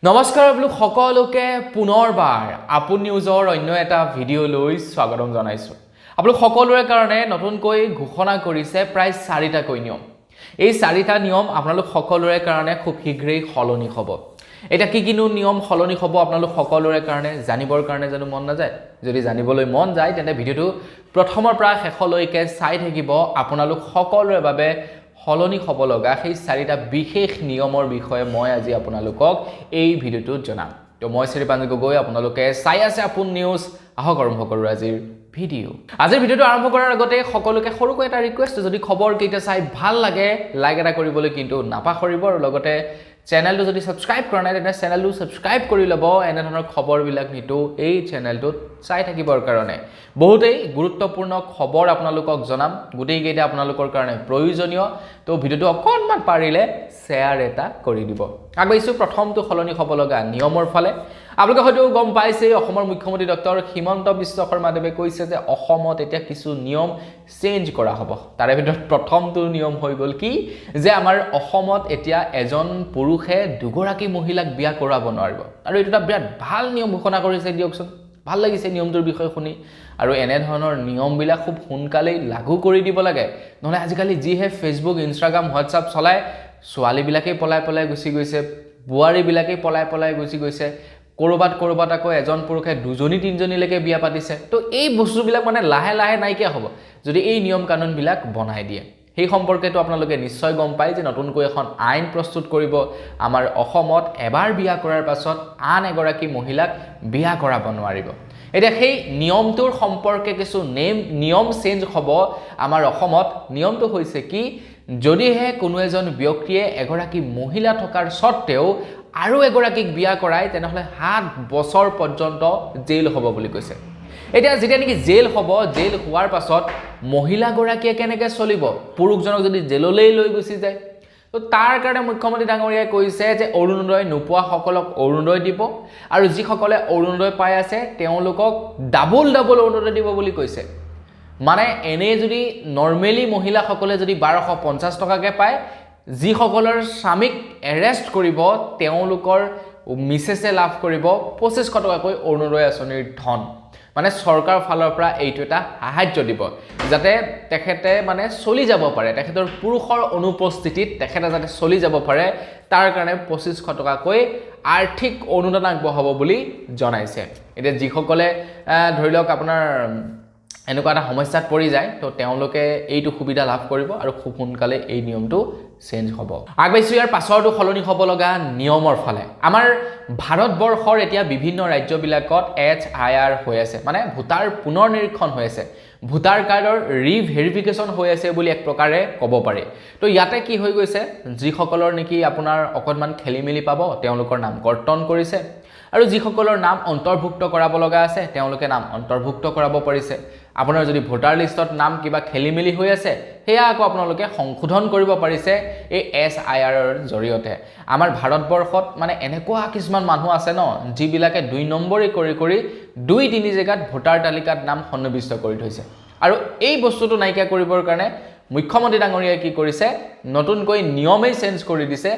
নমস্কাৰ বোলো সকলোকে পুনৰবাৰ আপোন নিউজৰ অন্য এটা ভিডিঅ' লৈ স্বাগতম জনাইছো। আপোনালোক সকলোৰে কাৰণে নতুনকৈ ঘোষণা কৰিছে প্ৰায় 4টা নিয়ম। এই 4টা নিয়ম আপোনালোক সকলোৰে কাৰণে খুব শীঘ্ৰেই সলনি হ'ব। এটা কি নিয়ম সলনি হ'ব আপোনালোক সকলোৰে কাৰণে জানিবৰ কাৰণে জানো মন নাযায়? যদি জানিবলৈ মন যায় তেন্তে ভিডিঅ'টো প্ৰথমৰ পৰা শেষলৈকে চাই থাকিব। আপোনালোক সকলোৰে বাবে সলনি হ'ব লগা সেই 4টা বিশেষ নিয়মৰ বিষয়ে মই আজি আপোনালোকক এই ভিডিঅ'টোত জনাম। তো মই শ্ৰীপাঞ্জ গগৈ, আপোনালোকে চাই আছে আপোন নিউজ। আহক আৰম্ভ কৰোঁ আজিৰ ভিডিঅ'। আজিৰ ভিডিঅ'টো আৰম্ভ কৰাৰ আগতে সকলোকে সৰুকৈ এটা ৰিকুৱেষ্ট, যদি খবৰ কেইটা চাই ভাল লাগে লাইক এটা কৰিবলৈ কিন্তু নাপাহৰিব, আৰু লগতে চেনেলটো যদি সাবস্ক্ৰাইব কৰা নাই তেন্তে চেনেলটো সাবস্ক্ৰাইব কৰি ল'ব। এনে ধৰণৰ খবৰবিলাক নিতৌ এই চেনেলটোত চাই থাকিবৰ কাৰণে বহুতেই গুৰুত্বপূৰ্ণ খবৰ আপোনালোকক জনাম, গোটেইকেইটা আপোনালোকৰ কাৰণে প্ৰয়োজনীয়। তো ভিডিঅ'টো অকণমান পাৰিলে শ্বেয়াৰ এটা কৰি দিব। আগবাঢ়িছোঁ প্ৰথমটো সলনি হ'ব লগা নিয়মৰ ফালে। আপোনালোকে হয়তো গম পাইছে, অসমৰ মুখ্যমন্ত্ৰী ডক্টৰ হিমন্ত বিশ্ব শৰ্মাদেৱে কৈছে যে অসমত এতিয়া কিছু নিয়ম চেঞ্জ কৰা হ'ব। তাৰে ভিতৰত প্ৰথমটো নিয়ম হৈ গ'ল কি, যে আমাৰ অসমত এতিয়া এজন পুৰুষে দুগৰাকী মহিলাক বিয়া কৰাব নোৱাৰিব। আৰু এইটো এটা বিৰাট ভাল নিয়ম ঘোষণা কৰিছে দিয়কচোন। ভাল লাগিছে নিয়মটোৰ বিষয়ে শুনি। আৰু এনেধৰণৰ নিয়মবিলাক খুব সোনকালেই লাগু কৰি দিব লাগে, নহ'লে আজিকালি যিহে ফেচবুক, ইনষ্টাগ্ৰাম, হোৱাটছআপ চলায়, ছোৱালীবিলাকেই পলাই পলাই গুচি গৈছে, বোৱাৰীবিলাকেই পলাই পলাই গুচি গৈছে, ক'ৰবাত আকৌ এজন পুৰুষে 2-3জনীলৈকে বিয়া পাতিছে। তো এই বস্তুবিলাক মানে লাহে লাহে নাইকিয়া হ'ব যদি এই নিয়ম কানুনবিলাক বনাই দিয়ে। সেই সম্পৰ্কেতো আপোনালোকে নিশ্চয় গম পায় যে নতুনকৈ এখন আইন প্ৰস্তুত কৰিব আমাৰ অসমত, এবাৰ বিয়া কৰাৰ পাছত আন এগৰাকী মহিলাক বিয়া কৰাব নোৱাৰিব। এতিয়া সেই নিয়মটোৰ সম্পৰ্কে কিছু নিয়ম চেঞ্জ হ'ব আমাৰ অসমত। নিয়মটো হৈছে কি, যদিহে কোনো এজন ব্যক্তিয়ে এগৰাকী মহিলা থকাৰ স্বত্তেও আৰু এগৰাকীক বিয়া কৰায় তেনেহ'লে 7 বছৰ পৰ্যন্ত জেইল হ'ব বুলি কৈছে। এতিয়া যেতিয়া নেকি জেইল হ'ব, জেইল হোৱাৰ পাছত মহিলাগৰাকীয়ে কেনেকৈ চলিব? পুৰুষজনক যদি জেললৈ লৈ গুচি যায়, তো তাৰ কাৰণে মুখ্যমন্ত্ৰী ডাঙৰীয়াই কৈছে যে অৰুণোদয় নোপোৱাসকলক অৰুণোদয় দিব, আৰু যিসকলে অৰুণোদয় পাই আছে তেওঁলোকক ডাবল অৰুণোদয় দিব বুলি কৈছে। মানে এনেই যদি নৰ্মেলি মহিলাসকলে যদি 1250 টকাকৈ পায়, যিসকলৰ স্বামীক এৰেষ্ট কৰিব তেওঁলোকৰ মিছেছে লাভ কৰিব 2500 টকাকৈ অৰুণোদয় আঁচনিৰ ধন। মানে চৰকাৰৰ ফালৰ পৰা এইটো এটা সাহায্য দিব, যাতে তেখেতে মানে চলি যাব পাৰে, তেখেতৰ পুৰুষৰ অনুপস্থিতিত তেখেতে যাতে চলি যাব পাৰে, তাৰ কাৰণে 2500 টকাকৈ আৰ্থিক অনুদান আগবঢ়াব বুলি জনাইছে। এতিয়া যিসকলে ধৰি লওক আপোনাৰ এনেকুৱা এটা সমস্যাত পৰি যায়, তো তেওঁলোকে এইটো সুবিধা লাভ কৰিব আৰু খুব সোনকালে এই নিয়মটো চেঞ্জ হ'ব। আগবাঢ়িছোঁ ইয়াৰ পাছৰটো সলনি হ'ব লগা নিয়মৰ ফালে। আমাৰ ভাৰতবৰ্ষৰ এতিয়া বিভিন্ন ৰাজ্যবিলাকত HIR হৈ আছে, মানে ভোটাৰ পুনৰ নিৰীক্ষণ হৈ আছে, ভোটাৰ কাৰ্ডৰ ৰিভেৰিফিকেশ্যন হৈ আছে বুলি এক প্ৰকাৰে ক'ব পাৰি। তো ইয়াতে কি হৈ গৈছে, যিসকলৰ নেকি আপোনাৰ অকণমান খেলি মেলি পাব তেওঁলোকৰ নাম কৰ্তন কৰিছে, আৰু যিসকলৰ নাম অন্তৰ্ভুক্ত কৰাব লগা আছে তেওঁলোকে নাম অন্তৰ্ভুক্ত কৰাব পাৰিছে। আপোনাৰ যদি ভোটাৰ লিষ্টত নাম কিবা খেলি মেলি হৈ আছে, সেয়া আকৌ আপোনালোকে সংশোধন কৰিব পাৰিছে এই SIRৰ জৰিয়তে। আমাৰ ভাৰতবৰ্ষত মানে এনেকুৱা কিছুমান মানুহ আছে ন, যিবিলাকে 2 নম্বৰী কৰি 2-3 জেগাত ভোটাৰ তালিকাত নাম সন্নিৱিষ্ট কৰি থৈছে। আৰু এই বস্তুটো নাইকিয়া কৰিবৰ কাৰণে মুখ্যমন্ত্ৰী ডাঙৰীয়াই কি কৰিছে, নতুনকৈ নিয়মেই চেঞ্জ কৰি দিছে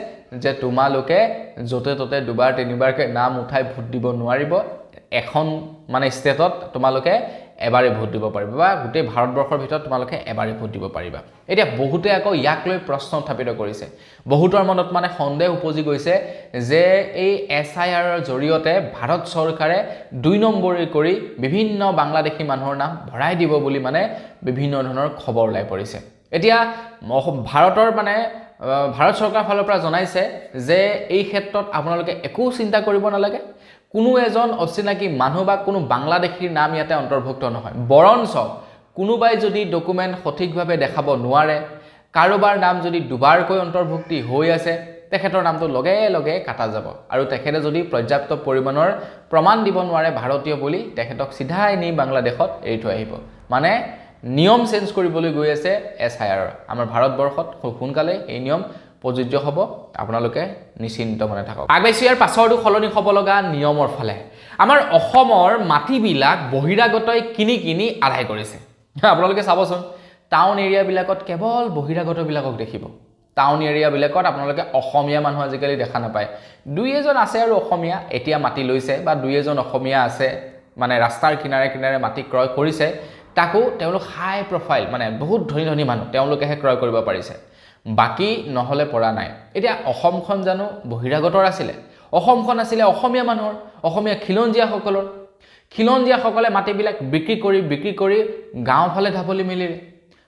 যে তোমালোকে য'তে ত'তে 2-3বাৰকৈ নাম উঠাই ভোট দিব নোৱাৰিব। এখন মানে ষ্টেটত তোমালোকে এবাৰেই ভোট দিব পাৰিবা, বা গোটেই ভাৰতবৰ্ষৰ ভিতৰত তোমালোকে এবাৰেই ভোট দিব পাৰিবা। এতিয়া বহুতে আকৌ ইয়াক লৈ প্ৰশ্ন উত্থাপিত কৰিছে। বহুতৰ মনত মানে সন্দেহ উপজি গৈছে যে এই SIRৰ জৰিয়তে ভাৰত চৰকাৰে 2 নম্বৰী কৰি বিভিন্ন বাংলাদেশী মানুহৰ নাম ভৰাই দিব বুলি মানে বিভিন্ন ধৰণৰ খবৰ ওলাই পৰিছে। এতিয়া ভাৰত চৰকাৰৰ ফালৰ পৰা জনাইছে যে এই ক্ষেত্ৰত আপোনালোকে একো চিন্তা কৰিব নালাগে। কোনো এজন অচিনাকি মানুহ বা কোনো বাংলাদেশীৰ নাম ইয়াতে অন্তৰ্ভুক্ত নহয়। বৰঞ্চ কোনোবাই যদি ডকুমেণ্ট সঠিকভাৱে দেখাব নোৱাৰে, কাৰোবাৰ নাম যদি 2বাৰকৈ অন্তৰ্ভুক্তি হৈ আছে, তেখেতৰ নামটো লগে লগে কাটা যাব। আৰু তেখেতে যদি পৰ্যাপ্ত পৰিমাণৰ প্ৰমাণ দিব নোৱাৰে ভাৰতীয় বুলি, তেখেতক চিধাই নি বাংলাদেশত এৰি থৈ আহিব। মানে নিয়ম চেঞ্জ কৰিবলৈ গৈ আছে SIR। আমাৰ ভাৰতবৰ্ষত খুব সোনকালে এই নিয়ম প্ৰযোজ্য হ'ব, আপোনালোকে নিশ্চিন্ত মনে থাকক। আগবাঢ়িছোঁ ইয়াৰ পাছৰটো সলনি হ'ব লগা নিয়মৰ ফালে। আমাৰ অসমৰ মাটিবিলাক বহিৰাগতই কিনি আদায় কৰিছে। আপোনালোকে চাবচোন, টাউন এৰিয়াবিলাকত কেৱল বহিৰাগতবিলাকক দেখিব। টাউন এৰিয়াবিলাকত আপোনালোকে অসমীয়া মানুহ আজিকালি দেখা নাপায় দুই এজন আছে আৰু অসমীয়া এতিয়া মাটি লৈছে বা দুই এজন অসমীয়া আছে মানে ৰাস্তাৰ কিনাৰে কিনাৰে মাটি ক্ৰয় কৰিছে তাকো তেওঁলোক হাই প্ৰফাইল মানে বহুত ধনী ধনী মানুহ তেওঁলোকেহে ক্ৰয় কৰিব পাৰিছে বাকি নহলে পৰা নাই এতিয়া অসমখন জানো বহিৰাগতৰ আছিলে অসমখন আছিলে অসমীয়া মানুহৰ অসমীয়া খিলঞ্জীয়াসকলে মাটিবিলাক বিক্ৰী কৰি গাঁও ফালে ধাপলি মিলিলে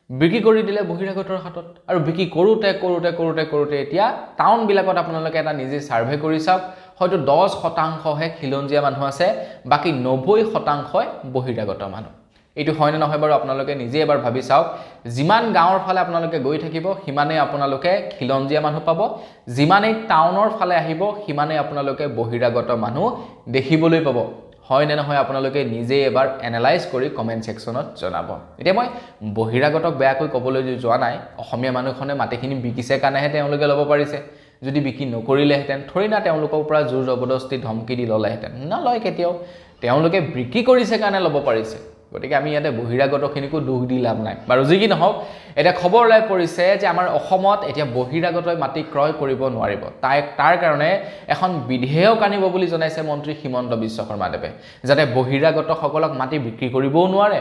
বিক্ৰী কৰি দিলে বহিৰাগতৰ হাতত আৰু বিক্ৰী কৰোতে এতিয়া টাউন বিলাকত আপোনালোকে এটা নিজে সাৰ্ভে কৰি চাওক হয়তো 10% হে খিলঞ্জীয়া মানুহ আছে বাকি 90% বহিৰাগত মানুহ এইটো হয়নে নহয় বাৰু আপোনালোকে নিজে এবাৰ ভাবি চাওক যিমান গাঁৱৰ ফালে আপোনালোকে গৈ থাকিব হিমানে আপোনালোকে খিলঞ্জীয়া মানুহ পাব যিমানে টাউনৰ ফালে আহিব হিমানে আপোনালোকে বহিৰাগত মানুহ দেখিবলৈ পাব হয়নে নহয় আপোনালোকে নিজে এবাৰ এনালাইজ কৰি কমেন্ট সেকশনত জনাব এতিয়া মই বহিৰাগতক বেয়াকৈ কবলৈ যোৱা নাই অসমীয়া মানুহখনে মাটিখিনি বিকিছে কাৰণেহে তেওঁলোকে ল'ব পাৰিছে যদি বিকি নকৰিলেহেঁতেন থৰি না তেওঁলোকৰ পৰা জোৰ জবৰদস্তি ধমকি দি ললেহেঁতেন নলয় কেতিয়াও তেওঁলোকে বিক্ৰী কৰিছে কাৰণে ল'ব পাৰিছে গতিকে আমি ইয়াতে বহিৰাগতখিনিকো দুখ দি লাভ নাই বাৰু যি কি নহওক এটা খবৰ ওলাই পৰিছে যে আমাৰ অসমত এতিয়া বহিৰাগতই মাটি ক্ৰয় কৰিব নোৱাৰিব তাৰ কাৰণে এখন বিধেয়ক আনিব বুলি জনাইছে মন্ত্ৰী হিমন্ত বিশ্ব শৰ্মাদেৱে যাতে বহিৰাগতসকলক মাটি বিক্ৰী কৰিবও নোৱাৰে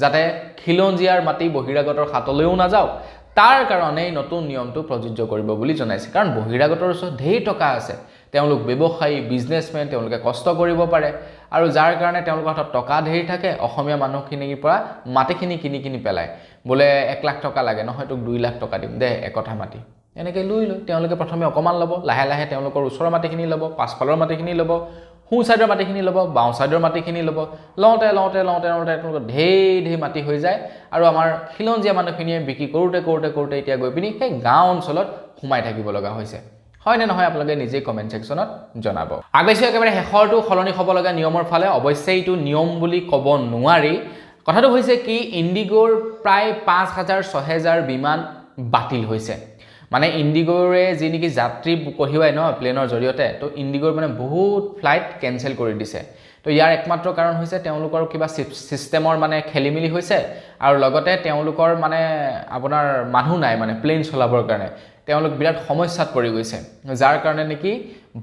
যাতে খিলঞ্জীয়াৰ মাটি বহিৰাগতৰ হাতলৈও নাযাওক তাৰ কাৰণে নতুন নিয়মটো প্ৰযোজ্য কৰিব বুলি জনাইছে কাৰণ বহিৰাগতৰ ওচৰত ঢেৰ টকা আছে তেওঁলোক ব্যৱসায়ী বিজনেছমেন তেওঁলোকে কষ্ট কৰিব পাৰে আৰু যাৰ কাৰণে তেওঁলোকৰ হাতত টকা ঢেৰ থাকে অসমীয়া মানুহখিনিৰ পৰা মাটিখিনি কিনি পেলায় বোলে 1 লাখ টকা লাগে নহয় তোক 2 লাখ টকা দিম দে একঠা মাটি এনেকৈ লৈ তেওঁলোকে প্ৰথমে অকমান ল'ব লাহে লাহে তেওঁলোকৰ ওচৰৰ মাটিখিনি ল'ব পাছফালৰ মাটিখিনি ল'ব হু সাইডৰ মাটিখিনি ল'ব বাও সাইডৰ মাটিখিনি ল'ব লওঁতে তেওঁলোকৰ ঢেৰ মাটি হৈ যায় আৰু আমাৰ খিলঞ্জীয়া মানুহখিনিয়ে বিক্ৰী কৰোতে এতিয়া গৈ পিনি সেই গাঁও অঞ্চলত সোমাই থাকিব লগা হৈছে হয়নে নহয় আপোনালোকে নিজে কমেন্ট সেকশনত জনাব আগেছে একেবাৰে হেখৰটো খলনি হ'ব লগা নিয়মৰ ফালে অৱশ্যে এইটো নিয়ম বুলি ক'ব নোৱাৰি কথাটো হৈছে কি ইণ্ডিগোৰ প্ৰায় 5000-6000 বিমান বাতিল হৈছে মানে ইণ্ডিগোৰে যি নেকি যাত্ৰী কঢ়িয়াই ন প্লেনৰ জৰিয়তে তো ইণ্ডিগোৰ মানে বহুত ফ্লাইট কেনসেল কৰি দিছে তো ইয়াৰ একমাত্ৰ কাৰণ হৈছে তেওঁলোকৰ কিবা সিস্টেমৰ মানে খেলিমিলি হৈছে আৰু লগতে তেওঁলোকৰ মানে আপোনাৰ মানুহ নাই মানে প্লেন চলাবৰ কাৰণে তেওঁলোক বিৰাট সমস্যাত পৰি গৈছে যাৰ কাৰণে নেকি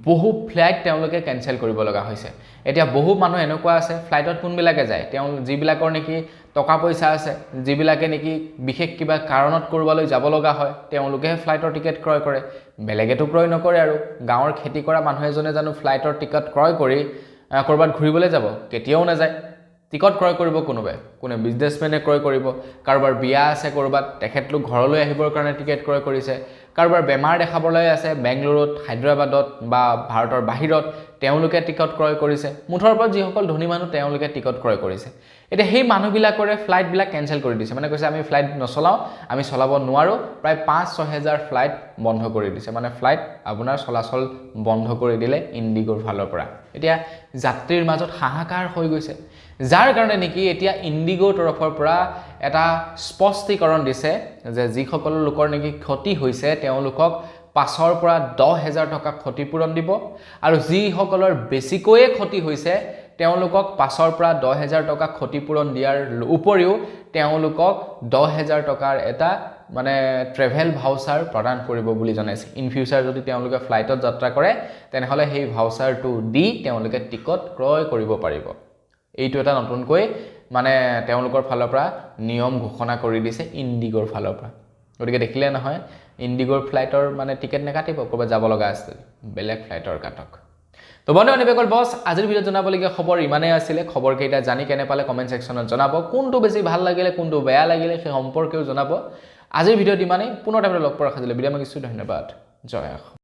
বহু ফ্লাইট তেওঁলোকে কেনসেল কৰিব লগা হৈছে এতিয়া বহু মানুহ এনেকুৱা আছে ফ্লাইটত কোনবিলাকে যায় যিবিলাকৰ নেকি টকা পইচা আছে যিবিলাকে নেকি বিশেষ কিবা কাৰণত কৰবালৈ যাব লগা হয় তেওঁলোকে ফ্লাইটৰ টিকেট ক্ৰয় কৰে বেলেগেতো ক্ৰয় নকৰে আৰু গাঁৱৰ খেতি কৰা মানুহ এজনে জানো ফ্লাইটৰ টিকেট ক্ৰয় কৰি কৰবাত ঘুৰিবলৈ যাব কেতিয়াও নাযায় টিকট ক্ৰয় কৰিব কোনে বিজনেছমেনে ক্ৰয় কৰিব কাৰোবাৰ বিয়া আছে কৰবাত তেখেতলোক ঘৰলৈ আহিবৰ কাৰণে টিকেট ক্ৰয় কৰিছে কাৰোবাৰ বেমাৰ দেখাবলৈ আছে বেংগলুৰুত হায়দৰাবাদত বা ভাৰতৰ বাহিৰত তেওঁলোকে টিকট ক্ৰয় কৰিছে মুঠৰ ওপৰত যিসকল ধনী মানুহ তেওঁলোকে টিকট ক্ৰয় কৰিছে এতিয়া সেই মানুহবিলাকৰে ফ্লাইটবিলাক কেনসেল কৰি দিছে মানে কৈছে আমি ফ্লাইট নচলাও আমি চলাব নোৱাৰো প্ৰায় 5-6000 ফ্লাইট বন্ধ কৰি দিছে মানে ফ্লাইট আপোনাৰ চলাচল বন্ধ কৰি দিলে ইণ্ডিগোৰ ফালৰ পৰা এতিয়া যাত্ৰীৰ মাজত হাহাকাৰ হৈ গৈছে যাৰ কাৰণে নেকি এতিয়া ইণ্ডিগোৰ তৰফৰ পৰা এটা স্পষ্টীকৰণ দিছে যে যিসকল লোকৰ নেকি ক্ষতি হৈছে তেওঁলোকক 5ৰ পৰা 10000 টকা ক্ষতিপূৰণ দিব আৰু যিসকলৰ বেছিকৈ ক্ষতি হৈছে তেওঁলোকক 5ৰ পৰা 10000 টকা ক্ষতিপূৰণ দিয়াৰ উপৰিও তেওঁলোকক 10000 টকাৰ এটা মানে ট্ৰেভেল ভাউচাৰ প্ৰদান কৰিব বুলি জনাইছে ইন ফিউচাৰ যদি তেওঁলোকে ফ্লাইটত যাত্ৰা কৰে তেনেহলে সেই ভাউচাৰটো দি তেওঁলোকে টিকট ক্ৰয় কৰিব পাৰিব এইটো এটা নতুনকৈ মানে তেওঁলোকৰ ফালৰ পৰা নিয়ম ঘোষণা কৰি দিছে ইণ্ডিগোৰ ফালৰ পৰা গতিকে দেখিলে নহয় ইণ্ডিগোৰ ফ্লাইটৰ মানে টিকেট নেকাটিব কৰবা যাব লগা আছে বেলেগ ফ্লাইটৰ কাটক তো বন্ধু অনিবেকল বস আজিৰ ভিডিঅ জনাবলগীয়া খবৰ ইমানেই আছিল খবৰ কেইটা জানি কেনে পালে কমেন্ট সেকশনত জনাব কোনটো বেছি ভাল লাগিলে কোনটো বেয়া লাগিলে সেই সম্পৰ্কেও জনাব আজিৰ ভিডিঅ ইমানেই পুনৰ এটা লগ পোৱাৰ আশা থাকিলে বিদায় মাগিছো ধন্যবাদ জয়